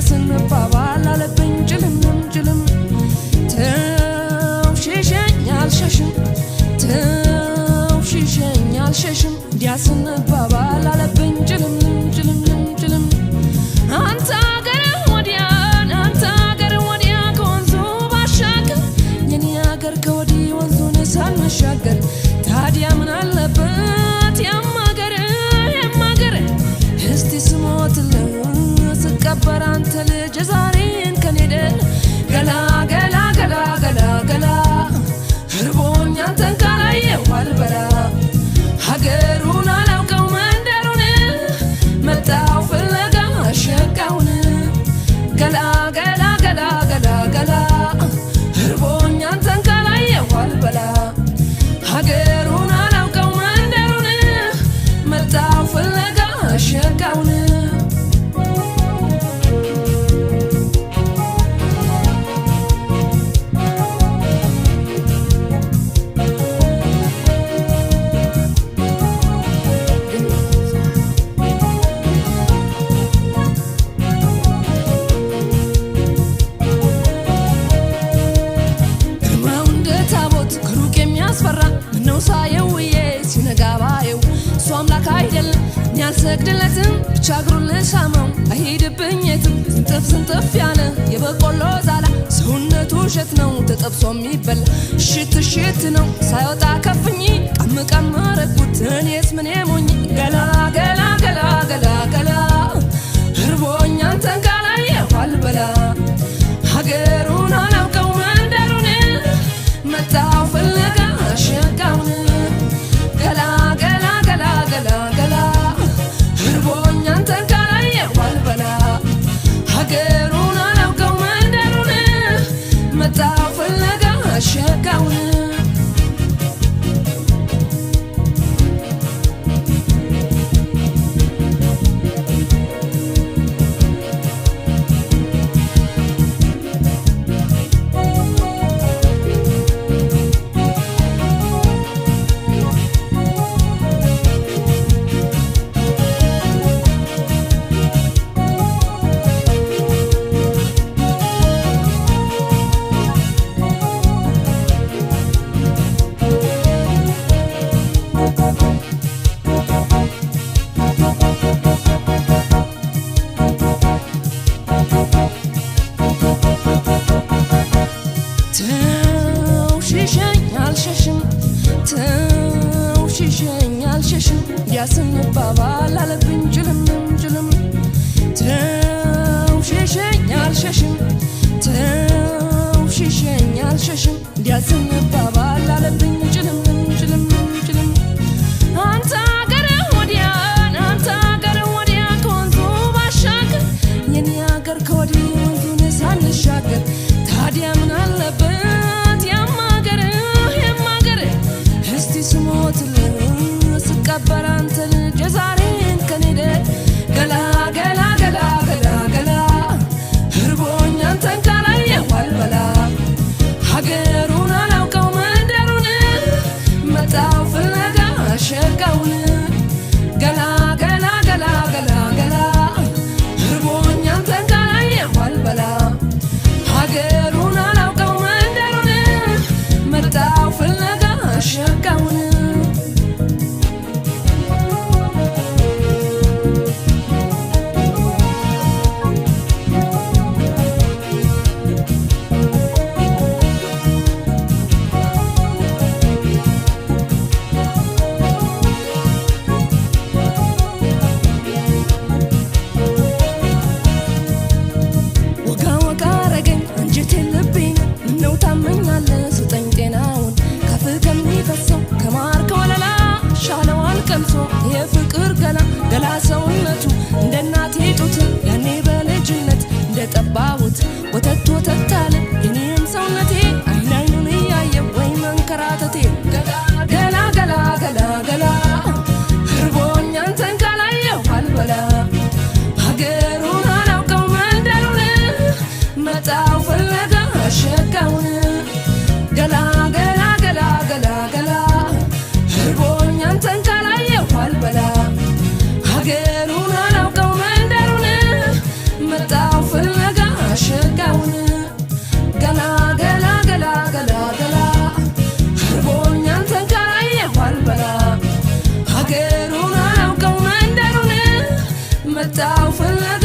ስንባባል አለብኝ ጭልምልም ጭልም ተውሽሸኝ አልሸሽም ተውሽሸኝ አልሸሽም እንዲያ ስንባባል አለብኝ ጭልምልም ጭልምልም ጭልም አንተ አገር ወዲያ አንተ አገር ወዲያ ከወንዙ ባሻገር የኔ አገር ከወዲህ ወንዙን ሳንሻገር ታዲያ ምን አለበት ያማገር እስቲ ስሞትልህ ስቀበር አንተ ልጅ ዛሬን ከኔደ ገላ ገላ ገላ ገላ ገላ እርቦኝ አንተን ካላየሁ አልበላ ሀገሩን አላውቀው መንደሩን መጣሁ ፍለጋ ሸቃውን ገላ ገላ ገላ ገላ ገላ እርቦኝ አንተን ካላየሁ አልበላ ሀገሩን አላውቀው መንደሩን መጣሁ ፍለጋ ሸቃውን ሳየውዬ ሲነጋ ባየው እሱ አምላክ አይደለም እኔ አልሰግድለትም ብቻ እግሩን ልሳመው አይሄድብኝ የትም ስንጥፍ ስንጥፍ ያለ የበቆሎ ዛላ ሰውነቱ እሸት ነው ተጠብሶ የሚበላ እሽት እሽት ነው ሳይወጣ ከፍኝ ቀም ቀም ረግኩት እኔስ ምን ሞኝ ገላ ገላ ገላ ገላ ገላ እርቦኝ አንተን ካላየሁ አልበላ ሀገሩን አላውቀው መንደሩን መጣሁ ፍለጋ ሸቃውን ገላ ገላ ገላ ገላ ገላ እርቦኝ አንተን ካላየሁ አልበላ ሀገሩን አላውቀው መንደሩን መጣሁ ፍለጋ ሸቃውን ተውሽሸኝ አልሸሽም እንዲያ ስንባባል አለብኝ ጭልምልም ጭልም ተውሽሸኝ አልሸሽም ተውሽሸኝ አልሸሽም እንዲያ ስንባባል አለብኝ ጭልምልም ጭልም ጭልም አንተ አገር ወዲያ አንተ አገር ወዲያ ከወንዙ ባሻገር የኔ አገር ከወዲህ ወንዙን ሳንሻገር ታዲያ ምን አለበት ያማገር እስቲ ስሞትልህ ስቀበር አንተ ልጅ ዛሬን ከኔደ ገላ ገላ ገላ ገላ ገላ እርቦኝ አንተን ካላየሁ አልበላ ሀገሩን አላውቀው መንደሩን መጣሁ ፍለጋ ሸቃውን ገላ ገላ ገላ ገላ ገላ እርቦኝ አንተን ካላየሁ አልበላ ሀገሩን አላውቀው መንደሩን መጣሁ ፍለጋ ሸቃውን ወጋ ወጋ አረገኝ አንጀቴን ልቤን ምነው ታመኛለህ ስጠኝ ጤናውን ከፍ ከሚፈሰው ከማር ከወለላ ሻለዋል ቀምሶ የፍቅር ገላ ገላ ሰውነቱ እንደ እናቴ ጡት ያኔ በልጅነት እንደ ጠባሁት ወተት ወተት አለ የኔም ሰውነቴ አይን አይኑን እያየው ወይ መንከራተቴ ገላ ገላ ገላ ገላ ገላ እርቦኝ አንተን ካላየሁ አልበላ ሀገሩን አላውቀው መንደሩን መጣሁ ፍለጋ ሸቃውን ገላ ገላ ገላ ገላ ገላ እርቦኝ አንተን ካላየሁ አልበላ ሀገሩን አሸጋውን ገላ ገላ ገላ ገላ ገላ አርቦኝ አንተን ካየሁ አልበላ ሀገሩን አላውቀው መንደሩን መጣሁ ፍለጋ